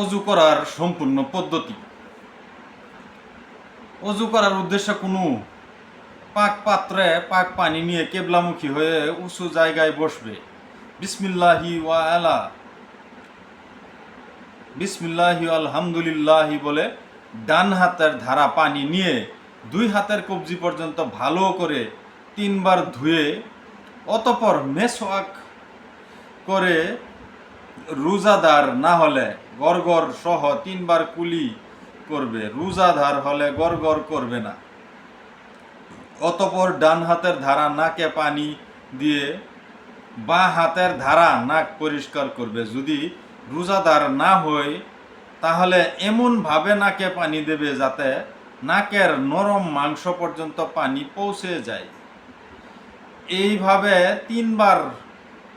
অজু করার সম্পূর্ণ পদ্ধতি। অজু করার উদ্দেশ্য কোনো পাক পাত্রে পাক পানি নিয়ে কেবলামুখী হয়ে উঁচু জায়গায় বসবে। বিসমিল্লাহি ওয়া আলা বিসমিল্লাহি আলহামদুলিল্লাহি বলে ডান হাতের ধারা পানি নিয়ে দুই হাতের কবজি পর্যন্ত ভালো করে 3 বার ধুয়ে অতঃপর মেসওয়াক করে রোজাদার না হলে গড়গড় সহ 3 বার কুলি করবে। রোজাদার হলে গড়গড় করবে না। অতঃপর ডান হাতের ধারা নাকে পানি দিয়ে বাঁ হাতের ধারা নাক পরিষ্কার করবে। যদি রোজাদার না হয় তাহলে এমনভাবে নাকে পানি দেবে যাতে নাকের নরম মাংস পর্যন্ত পানি পৌঁছে যায়। এইভাবে 3 বার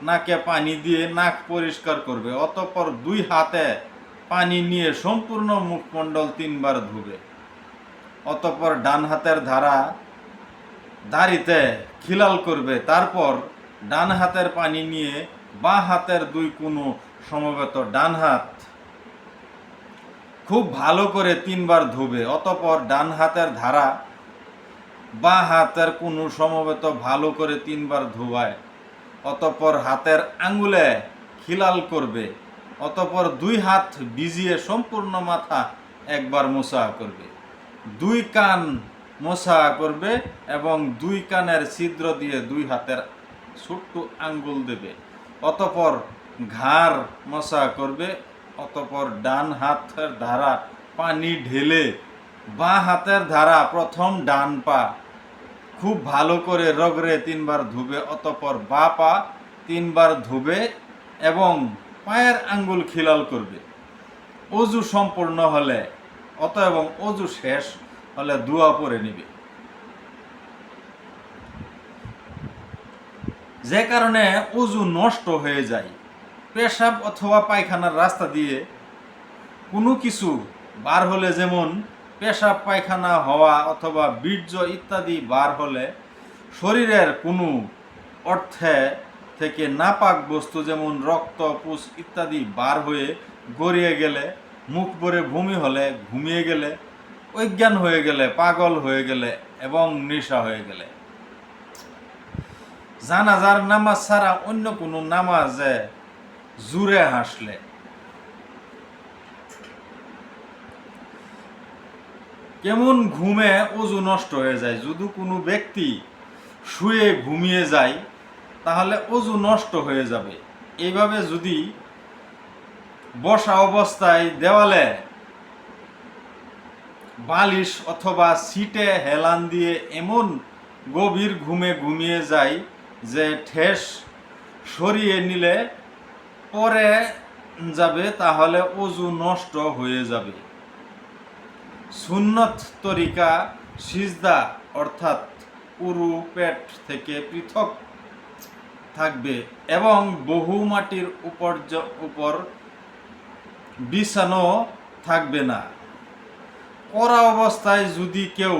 নাকে পানি দিয়ে নাক পরিষ্কার করবে। অতঃপর 2 হাতে পানি নিয়ে সম্পূর্ণ মুখমণ্ডল 3 বার ধুবে। অতঃপর ডান হাতের ধারা দাড়িতে খিলাল করবে। তারপর ডান হাতের পানি নিয়ে বাঁ হাতের 2 কোণে সমবেত ডান হাত খুব ভালো করে 3 বার ধুবে। অতঃপর ডান হাতের ধারা বাঁ হাতের কোণে সমবেত ভালো করে 3 বার ধোয়ায়। অতঃপর হাতের আঙ্গুলে খিলাল করবে। অতঃপর 2 হাত ভিজিয়ে সম্পূর্ণ মাথা 1 বার মোছা করবে। 2 কান মোছা করবে এবং 2 কানের ছিদ্র দিয়ে 2 হাতের ছোট্ট আঙ্গুল দেবে। অতঃপর ঘাড় মোছা করবে। অতঃপর ডান হাতের ধারা পানি ঢেলে বাঁ হাতের ধারা প্রথম ডান পা খুব ভালো করে রগড়ে 3 বার ধুবে। অতঃপর বাঁ পা 3 বার ধুবে এবং পায়ের আঙ্গুল খিলাল করবে। অজু সম্পূর্ণ হলে এবং অজু শেষ হলে দোয়া পড়ে নেবে। যে কারণে অজু নষ্ট হয়ে যায়। পেশাব অথবা পায়খানার রাস্তা দিয়ে কোনো কিছু বার হলে, যেমন পেশাব পায়খানা হওয়া অথবা বীর্য ইত্যাদি বার হলে, শরীরের কোনো অর্থে থেকে নাপাক বস্তু যেমন রক্ত পুষ ইত্যাদি বার হয়ে গড়িয়ে গেলে, মুখ ভরে বমি হলে, ঘুমিয়ে গেলে, অজ্ঞান হয়ে গেলে, পাগল হয়ে গেলে এবং নেশা হয়ে গেলে, জানাজার নামাজ ছাড়া অন্য কোনো নামাজে জুড়ে হাসলে, কেমন ঘুমে অজু নষ্ট হয়ে যায়। যদি কোনো ব্যক্তি শুয়ে ঘুমিয়ে যায় তাহলে অজু নষ্ট হয়ে যাবে। এইভাবে যদি বসা অবস্থায় দেওয়ালে বালিশ অথবা সিটে হেলান দিয়ে এমন গভীর ঘুমে ঘুমিয়ে যায় যে ঠেস সরিয়ে নিলে পরে যাবে, তাহলে অজু নষ্ট হয়ে যাবে। সুন্নত তরিকা সিজদা অর্থাৎ উরু পেট থেকে পৃথক থাকবে এবং বহু মাটির উপর বিছানো থাকবে না। করা অবস্থায় যদি কেউ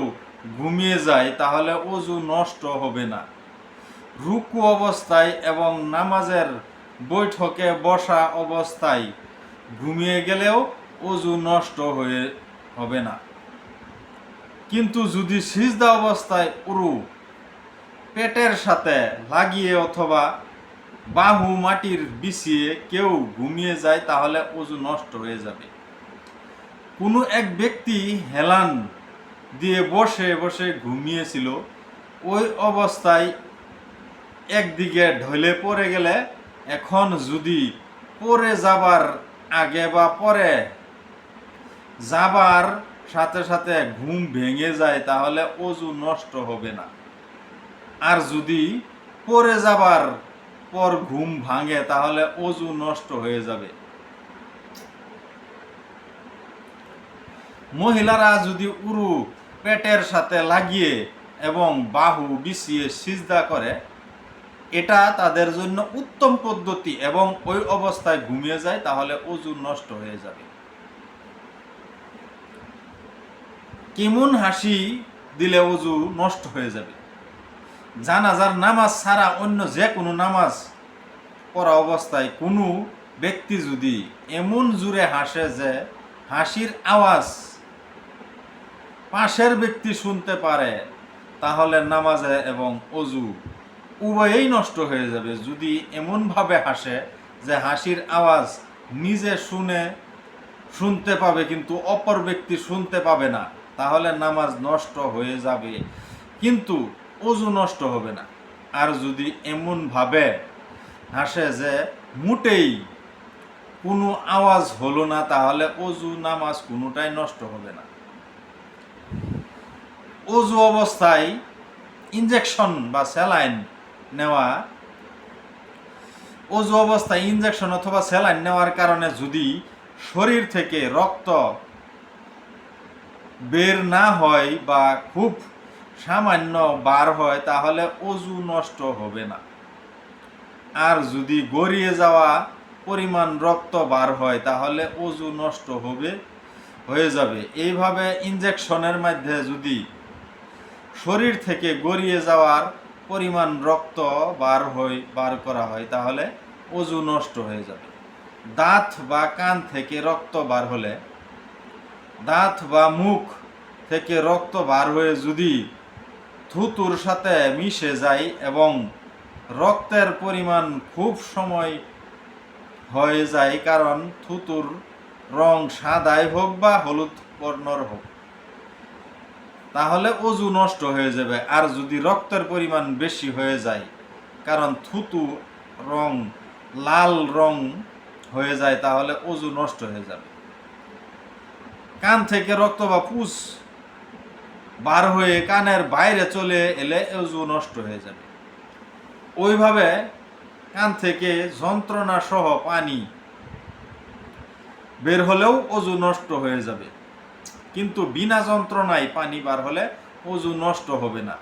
ঘুমিয়ে যায় তাহলে অজু নষ্ট হবে না। রুকু অবস্থায় এবং নামাজের বৈঠকে বসা অবস্থায় ঘুমিয়ে গেলেও অজু নষ্ট হবে না। কিন্তু যদি সিজদা অবস্থায় উরু পেটের সাথে লাগিয়ে অথবা বাহু মাটির বিছিয়ে কেউ ঘুমিয়ে যায় তাহলে অজু নষ্ট হয়ে যাবে। কোনো এক ব্যক্তি হেলান দিয়ে বসে বসে ঘুমিয়েছিল, ওই অবস্থায় একদিকে ঢলে পড়ে গেলে, এখন যদি পড়ে যাবার আগে বা পরে যাবার সাথে সাথে ঘুম ভেঙে যায় তাহলে অজু নষ্ট হবে না। আর যদি পড়ে যাবার পর ঘুম ভাঙে তাহলে অজু নষ্ট হয়ে যাবে। মহিলারা যদি উরু পেটের সাথে লাগিয়ে এবং বাহু বিছিয়ে সিজদা করে, এটা তাদের জন্য উত্তম পদ্ধতি এবং ওই অবস্থায় ঘুমিয়ে যায় তাহলে অজু নষ্ট হয়ে যাবে। কেমন হাসি দিলে অজু নষ্ট হয়ে যাবে। জানাজার নামাজ ছাড়া অন্য যে কোনো নামাজ পড়া অবস্থায় কোনো ব্যক্তি যদি এমন জোরে হাসে যে হাসির আওয়াজ পাশের ব্যক্তি শুনতে পারে, তাহলে নামাজে এবং অজু উভয়েই নষ্ট হয়ে যাবে। যদি এমনভাবে হাসে যে হাসির আওয়াজ নিজে শুনতে পাবে কিন্তু অপর ব্যক্তি শুনতে পাবে না, তাহলে নামাজ নষ্ট হয়ে যাবে, কিন্তু অজু নষ্ট হবে না। আর যদি এমনভাবে হাসে যে মোটেই কোনো আওয়াজ হলো না, তাহলে অজু নামাজ কোনোটাই নষ্ট হবে না। অজু অবস্থায় ইনজেকশন বা স্যালাইন নেওয়া, অজু অবস্থায় ইনজেকশন অথবা স্যালাইন নেওয়ার কারণে যদি শরীর থেকে রক্ত বের না হয় বা খুব সামান্য বার হয়, তাহলে অজু নষ্ট হবে না। আর যদি গড়িয়ে যাওয়া পরিমাণ রক্ত বার হয়, তাহলে অজু নষ্ট হয়ে যাবে। এইভাবে ইনজেকশনের মধ্যে যদি শরীর থেকে গড়িয়ে যাওয়ার পরিমাণ রক্ত বার করা হয়, তাহলে অজু নষ্ট হয়ে যাবে। দাঁত বা কান থেকে রক্ত বার হলে, দাঁত বা মুখ থেকে রক্ত বার হয়ে যদি থুতুর সাথে মিশে যায় এবং রক্তের পরিমাণ খুব সময় হয়ে যায়, কারণ থুতুর রং সাদাই হোক বা হলুদ বর্ণর হোক, তাহলে অজু নষ্ট হয়ে যাবে। আর যদি রক্তের পরিমাণ বেশি হয়ে যায়, কারণ থুতু রং লাল রং হয়ে যায়, তাহলে অজু নষ্ট হয়ে যাবে। কান থেকে রক্ত বা পুষ বার হয়ে কানের বাইরে চলে এলে অজু নষ্ট হয়ে যাবে। ওইভাবে কান থেকে যন্ত্রণা সহ পানি বের হলেও অজু নষ্ট হয়ে যাবে, কিন্তু বিনা যন্ত্রণায় পানি বার হলে অজু নষ্ট হবে না।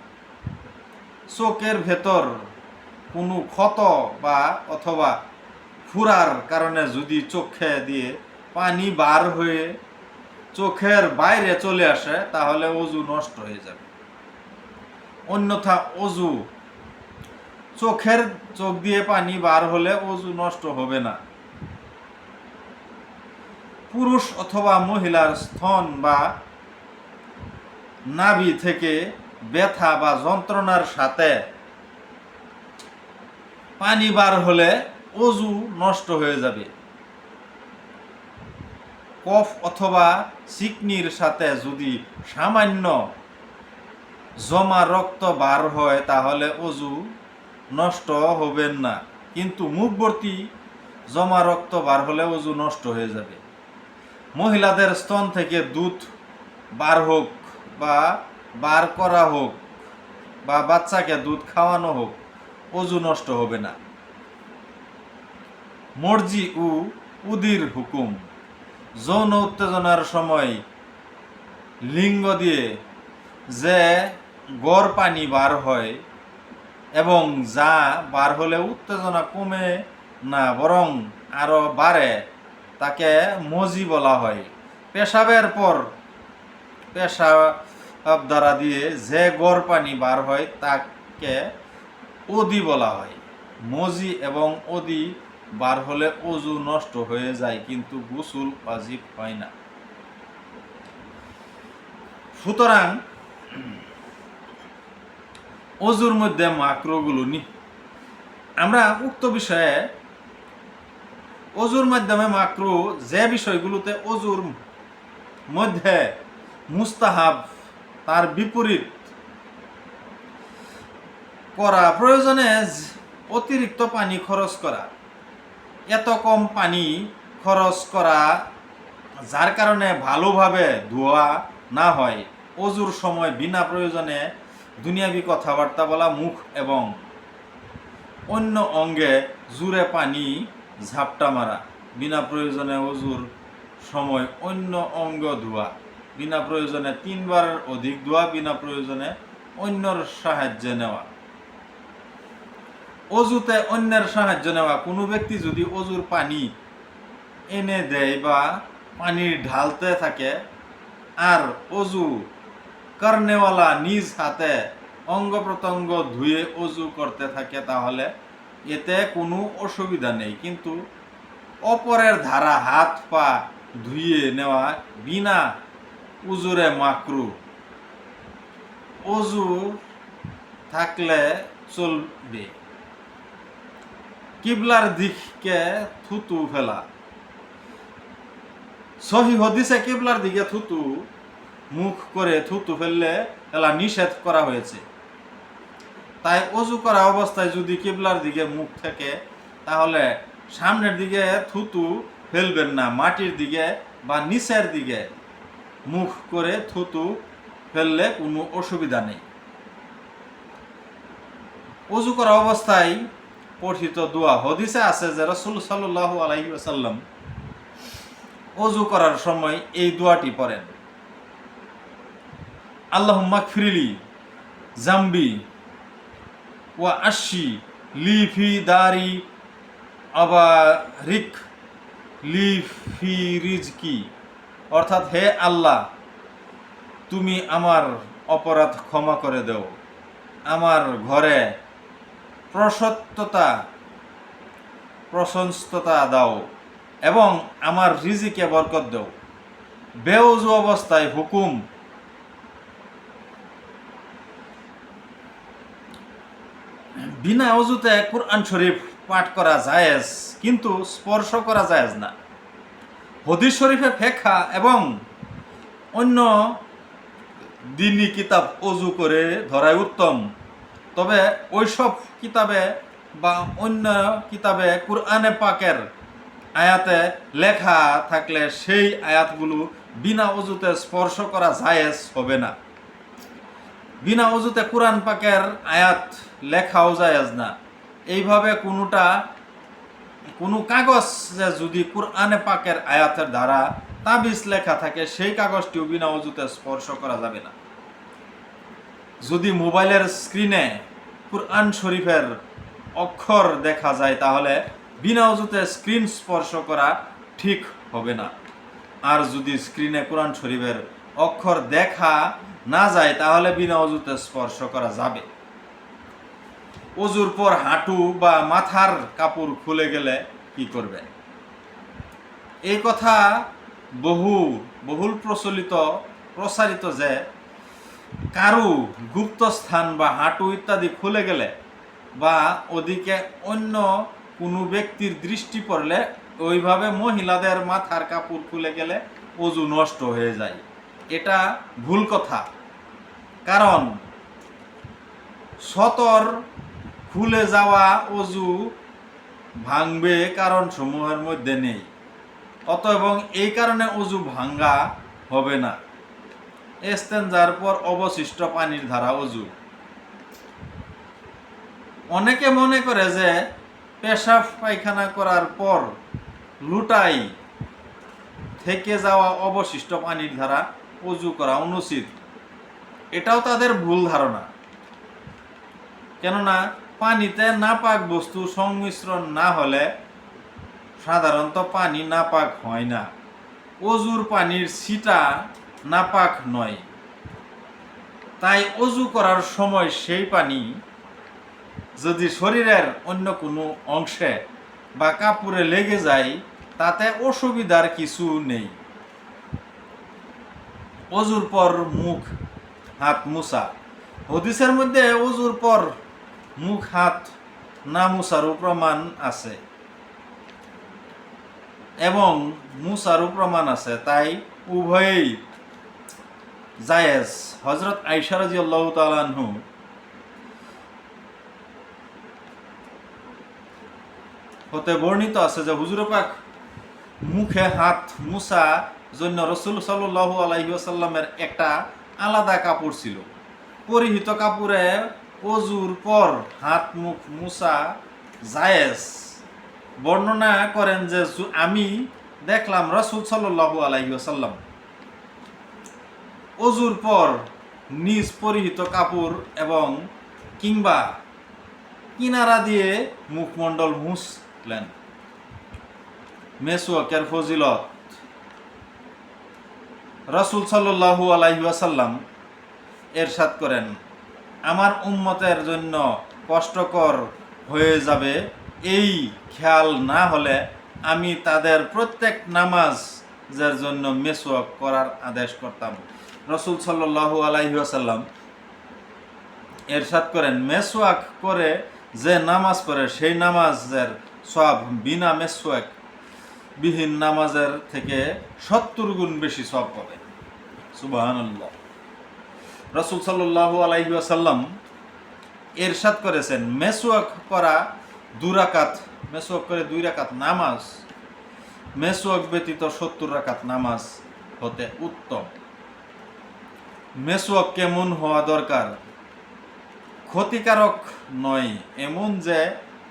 চোখের ভেতর কোনো ক্ষত বা অথবা ফুরার কারণে যদি চোখে দিয়ে পানি বার হয়ে চোখের বাইরে চলে আসে, তাহলে অজু নষ্ট হয়ে যাবে। অন্যথা অজু চোখ দিয়ে পানি বার হলে অজু নষ্ট হবে না। পুরুষ অথবা মহিলার স্তন বা নাভি থেকে ব্যথা বা যন্ত্রণার সাথে পানি বার হলে অজু নষ্ট হয়ে যাবে। কফ অথবা চিকনির সাথে যদি সামান্য জমা রক্ত বার হয়, তাহলে অজু নষ্ট হবেন না, কিন্তু মুখভর্তি জমা রক্ত বার হলে অজু নষ্ট হয়ে যাবে। মহিলাদের স্তন থেকে দুধ বার হোক বা বার করা হোক বা বাচ্চাকে দুধ খাওয়ানো হোক, অজু নষ্ট হবে না। মর্জি ও উদির হুকুম, যৌন উত্তেজনার সময় লিঙ্গ দিয়ে যে গড় পানি বার হয় এবং যা বার হলে উত্তেজনা কমে না বরং আরো বাড়ে, তাকে মজি বলা হয়। পেশাবের পর পেশাব দ্বারা দিয়ে যে গড় পানি বার হয় তাকে অদি বলা হয়। মজি এবং অদি বার হলে অজু নষ্ট হয়ে যায়, কিন্তু গোসল ওয়াজিব হয় না। সুতরাং অজুর মধ্যে মাকরুহগুলো আমরা উক্ত বিষয়ে অজুর মাধ্যমে মাকরুহ যে বিষয়গুলোতে অজুর মধ্যে মুস্তাহাব তার বিপরীত করা, প্রয়োজনে অতিরিক্ত পানি খরচ করা, এত কম পানি খরচ করা যার কারণে ভালোভাবে ধোয়া না হয়, অজুর সময় বিনা প্রয়োজনে দুনিয়াবি কথাবার্তা বলা, মুখ এবং অন্য অঙ্গে জুড়ে পানি ঝাপটা মারা, বিনা প্রয়োজনে অজুর সময় অন্য অঙ্গ ধোয়া, বিনা প্রয়োজনে 3 বারের অধিক ধোয়া, বিনা প্রয়োজনে অন্যর সাহায্য নেওয়া। অজুতে অন্যের সাহায্য নেওয়া, কোনো ব্যক্তি যদি অজুর পানি এনে দেয় বা পানি ঢালতে থাকে আর অজু করনেওয়ালা নিজ হাতে অঙ্গ প্রত্যঙ্গ ধুয়ে অজু করতে থাকে, তাহলে এতে কোনো অসুবিধা নেই, কিন্তু অপরের ধারা হাত পা ধুয়ে নেওয়া বিনা উজুরে মাকরু। অজু থাকলে চলবে। কিবলার দিকে থুতু ফেলা। সহিহ হাদিসে কিবলার দিকে থুতু মুখ করে থুতু ফেলা নিষেধ করা হয়েছে। তাই অজু করা অবস্থায় যদি কিবলার দিকে মুখ থাকে তাহলে সামনের দিকে থুতু ফেলবেন না, মাটির দিকে বা নিচের দিকে মুখ করে থুতু ফেললে কোনো অসুবিধা নেই। অজু করা অবস্থায় পঠিত দোয়া হাদিসে আছে যে রাসূল সাল্লাল্লাহু আলাইহি ওয়াসাল্লাম অজু করার সময় এই দোয়াটি পড়েন, আল্লাহুম্মা গফিরলি জামবি ওয়া আশি লি ফি দারি আবারিক লি ফি রিজকি। অর্থাৎ, হে আল্লাহ, তুমি আমার অপরাধ ক্ষমা করে দাও, আমার ঘরে প্রশস্ততা দাও এবং আমার রিজিকে বরকত দাও। বেওযু অবস্থায় হুকুম। বিনা অজুতে কুরআন শরীফ পাঠ করা জায়েজ, কিন্তু স্পর্শ করা জায়েজ না। হাদিস শরীফে ফিকহ এবং অন্য দ্বীনি কিতাব অজু করে ধরাই উত্তম। তবে ওইসব কিতাবে বা অন্য কিতাবে কুরআনে পাকের আয়াতে লেখা থাকলে সেই আয়াতগুলো বিনা অজুতে স্পর্শ করা জায়েজ হবে না। বিনা অজুতে কুরআন পাকের আয়াত লেখাও জায়েজ না। এইভাবে কোনো কাগজ যদি কুরআনে পাকের আয়াতের দ্বারা তাবিজ লেখা থাকে সেই কাগজটিও বিনা অজুতে স্পর্শ করা যাবে না। যদি মোবাইলের স্ক্রিনে কুরআন শরীফের অক্ষর দেখা যায় তাহলে বিনা অজুতে স্ক্রিন স্পর্শ করা ঠিক হবে না। আর যদি স্ক্রিনে কুরআন শরীফের অক্ষর দেখা না যায় তাহলে বিনা অজুতে স্পর্শ করা যাবে। অজুর পর হাঁটু বা মাথার কাপড় খুলে গেলে কি করবে? এই কথা বহুল প্রসারিত যে কারু গুপ্ত স্থান বা হাঁটু ইত্যাদি খুলে গেলে বা ওদিকে অন্য কোনো ব্যক্তির দৃষ্টি পড়লে ওইভাবে মহিলাদের মাথার কাপড় খুলে গেলে অজু নষ্ট হয়ে যায়। এটা ভুল কথা, কারণ সতর খুলে যাওয়া অজু ভাঙবে কারণ সমূহের মধ্যে নেই, এবং এই কারণে অজু ভাঙ্গা হবে না। ইস্তেনজার পর অবশিষ্ট পানির ধারা অজু। অনেকে মনে করে যে পেশাব পায়খানা করার পর লুটাই থেকে যাওয়া অবশিষ্ট পানির ধারা অজু করা অনুচিত। এটাও তাদের ভুল ধারণা, কেননা পানিতে নাপাক বস্তু সংমিশ্রণ না হলে সাধারণত পানি নাপাক হয় না। অজুর পানির ছিটা নাপাক নয়, তাই অজু করার সময় সেই পানি যদি শরীরের অন্য কোনো অংশে বা কাপড়ে লেগে যায় তাতে অসুবিধার কিছু নেই। অজুর পর মুখ হাত মুছা। হাদিসের মধ্যে অজুর পর মুখ হাত না মুছারও প্রমাণ আছে এবং মুছারও প্রমাণ আছে, তাই উভয়েই জায়েজ। হযরত আয়েশা রাদিয়াল্লাহু তাআলা আনহু হতে বর্ণিত আছে যে হুজুর পাক মুখে হাত মুছা জন্য রাসূল সাল্লাল্লাহু আলাইহি ওয়াসাল্লামের একটা আলাদা কাপড় ছিল। পরিহিত কাপড়ে অজুর পর হাত মুখ মুছা জায়েজ। বর্ণনা করেন যে আমি দেখলাম রাসূল সাল্লাল্লাহু আলাইহি ওয়াসাল্লাম অজুর পর নিজ পরিহিত কাপড় এবং কিংবা কিনারা দিয়ে মুখমণ্ডল মুছলেন। মেসওয়াকের ফজিলত। রাসূল সাল্লাল্লাহু আলাইহি ওয়াসাল্লাম ইরশাদ করেন, আমার উম্মতের জন্য কষ্টকর হয়ে যাবে এই খেয়াল না হলে আমি তাদের প্রত্যেক নামাজের জন্য মেসওয়াক করার আদেশ করতাম। রাসূল সাল্লাল্লাহু আলাইহি ওয়াসাল্লাম এরশাদ করেন, মেসওয়াক করে যে নামাজ পড়ে সেই নামাজের সওয়াব বিনা মেসওয়াক বিহীন নামাজের থেকে 70 গুণ বেশি সওয়াব পাবে। সুবহানাল্লাহ। রাসূল সাল্লাল্লাহু আলাইহি ওয়াসাল্লাম এরশাদ করেছেন, মেসওয়াক করা 2 রাকাত, মেসওয়াক করে 2 রাকাত নামাজ মেসওয়াক ব্যতীত 70 রাকাত নামাজ হতে উত্তম। মেসওয়াক কেমন হওয়া দরকার? ক্ষতিকারক নয়, এমন যে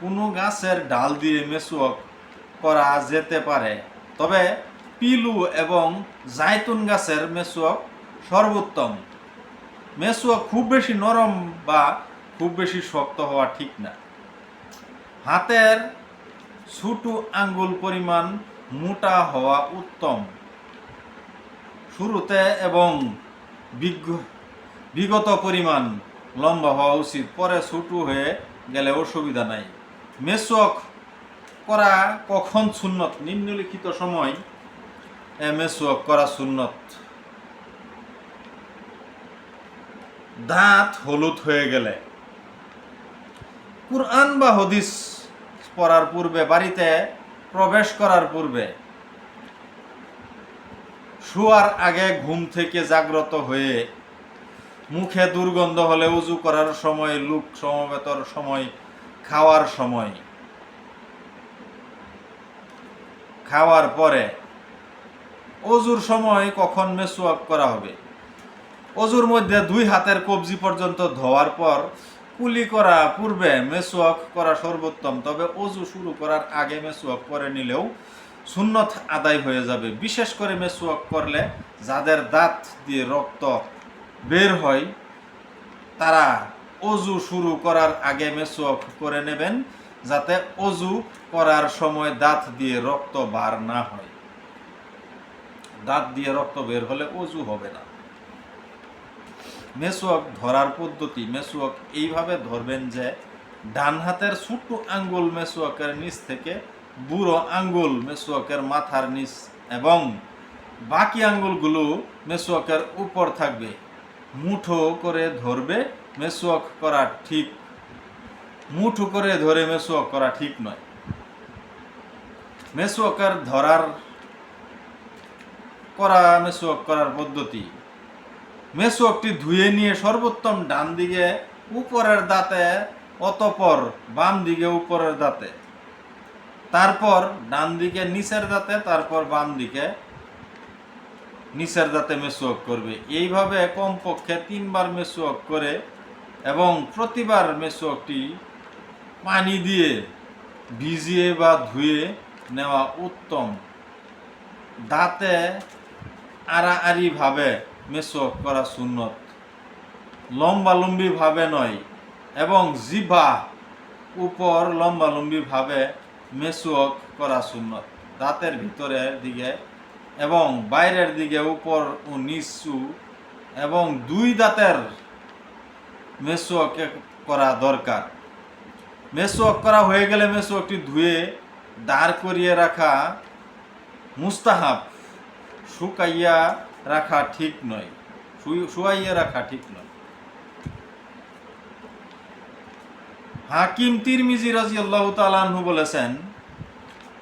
কোনো গাছের ডাল দিয়ে মেসওয়াক করা যেতে পারে, তবে পিলু এবং জাইতুন গাছের মেসওয়াক সর্বোত্তম। মেসওয়াক খুব বেশি নরম বা খুব বেশি শক্ত হওয়া ঠিক না। হাতের ছোট আঙ্গুল পরিমাণ মোটা হওয়া উত্তম শুরুতে এবং বিগত পরিমাণ লম্বা হওয়া উচিত, পরে ছোট হয়ে গেলে অসুবিধা নাই। মেসওয়াক করা কখন সুন্নত? নিম্নলিখিত সময় মেসওয়াক করা সুন্নত: দাঁত হলুদ হয়ে গেলে, কুরআন বা হাদিস পড়ার পূর্বে, বাড়িতে প্রবেশ করার পূর্বে, শোয়ার আগে, ঘুম থেকে জাগ্রত হয়ে, মুখে দুর্গন্ধ হলে, ওযু করার সময়, লোক সমবেতর সময়, খাওয়ার সময়, খাওয়ার পরে। ওযুর সময় কখন মেসওয়াক করা হবে? ওযুর মধ্যে 2 হাতের কবজি পর্যন্ত ধোয়ার পর কুলি করা পূর্বে মেসওয়াক করা সর্বোত্তম, তবে ওযু শুরু করার আগে মেসওয়াক করে নিলেও সুন্নত আদায় হয়ে যাবে। বিশেষ করে মেসওয়াক করলে যাদের দাঁত দিয়ে রক্ত বের হয় তারা ওযু শুরু করার আগে মেসওয়াক করে নেবেন, যাতে ওযু করার সময় দাঁত দিয়ে রক্ত বার না হয়। দাঁত দিয়ে রক্ত বের হলে ওযু হবে না। মেসওয়াক ধরার পদ্ধতি: মেসওয়াক এইভাবে ধরবেন যে ডান হাতের ছোট আঙ্গুল মেসওয়াকের নিচ থেকে বুড়ো আঙ্গুল মেসওয়াকের মাথার নিচ এবং বাকি আঙ্গুলগুলো মেসওয়াকের উপর থাকবে। মুঠো করে ধরবে। মেসওয়াক করা ঠিক, মুঠো করে ধরে মেসওয়াক করা ঠিক নয়। মেসওয়াকের মেসওয়াক করার পদ্ধতি: মেসওয়াকটি ধুয়ে নিয়ে সর্বোত্তম ডান দিকে উপরের দাঁতে, অতঃপর বাম দিকে উপরের দাঁতে, তারপর ডান দিকে নিচের দাঁতে, তারপর বাম দিকে নিচের দাঁতে মেসওয়াক করবে। এইভাবে কমপক্ষে 3 বার মেসওয়াক করে এবং প্রতিবার মেসওয়াকটি পানি দিয়ে ভিজিয়ে বা ধুয়ে নেওয়া উত্তম। দাঁতে আড়াআড়ি ভাবে মেসওয়াক করা সুন্নত, লম্বালম্বি ভাবে নয়, এবং জিহ্বা উপর লম্বালম্বি ভাবে মেসওয়াক করা সুন্নত। দাঁতের ভিতরের দিকে এবং বাইরের দিকে, উপর ও নিচু এবং 2 দাঁতের মেসওয়াক করা দরকার। মেসওয়াক করা হয়ে গেলে মেসওয়াকটি ধুয়ে দাঁড় করিয়ে রাখা মুস্তাহাব, শুকাইয়া রাখা ঠিক নয়, শুয়াইয়া রাখা ঠিক নয়। হাকিম তিরমিজি রাদিয়াল্লাহু তাআলা আনহু বলেছেন,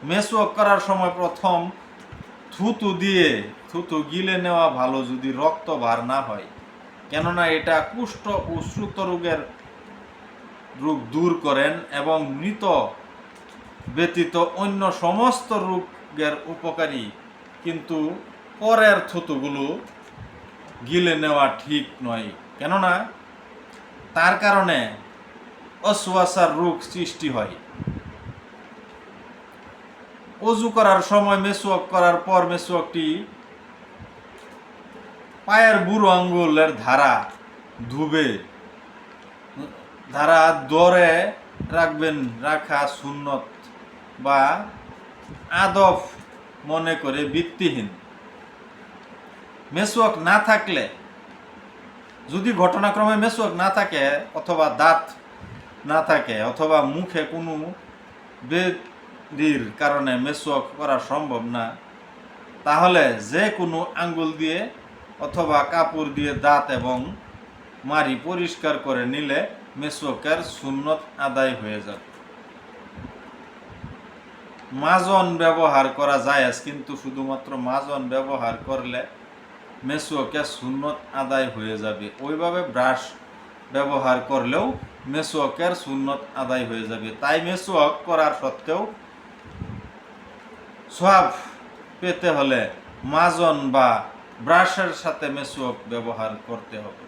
মেসওয়াক করার সময় প্রথম থুতু গিলে নেওয়া ভালো, যদি রক্ত বার না হয়, কেননা এটা কুষ্ঠ ও শ্রুত রোগ দূর করেন এবং মৃত ব্যতীত অন্য সমস্ত রোগের উপকারী। কিন্তু পরের থুতুগুলো গিলে নেওয়া ঠিক নয়, কেননা তার কারণে অসওয়াসার রোগ সৃষ্টি হয়। ওযু করার সময় মেসওয়াক করার পর মেসওয়াকটি পায়ের বুড়ো আঙ্গুলের ধারা ধরে রাখা সুন্নত বা আদব মনে করে ভিত্তিহীন। মেসওয়াক না থাকলে, যদি ঘটনাক্রমে মেসওয়াক না থাকে, অথবা দাঁত না থাকে, অথবা মুখে কোনো কারণে মেসওয়াক করা সম্ভব না, তাহলে যে কোনো আঙ্গুল দিয়ে অথবা কাপড় দিয়ে দাঁত এবং মাড়ি পরিষ্কার করে নিলে মেসওয়াকের সুন্নত আদায় হয়ে যাবে। মাজন ব্যবহার করা যায়, কিন্তু শুধুমাত্র মাজন ব্যবহার করলে মেসওয়াকের সুন্নত আদায় হয়ে যাবে। ওইভাবে ব্রাশ ব্যবহার করলেও মেসওয়াকের সুন্নত আদায় হয়ে যাবে। তাই মেসওয়াক করার সত্ত্বেও সওয়াব পেতে হলে মাজন বা ব্রাশের সাথে মেসওয়াক ব্যবহার করতে হবে।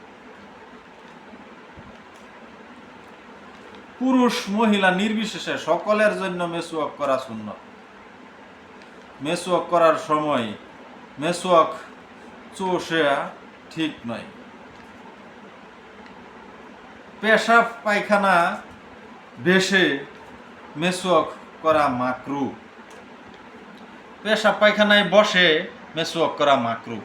পুরুষ মহিলা নির্বিশেষে সকলের জন্য মেসওয়াক করা সুন্নত। মেসওয়াক করার সময় মেসওয়াক চোষা ঠিক নয়। পেশাব পায়খানা বেশে মেসওয়াক করা মাকরু। পেশাব পায়খানায় বসে মেসওয়াক করা মাকরু।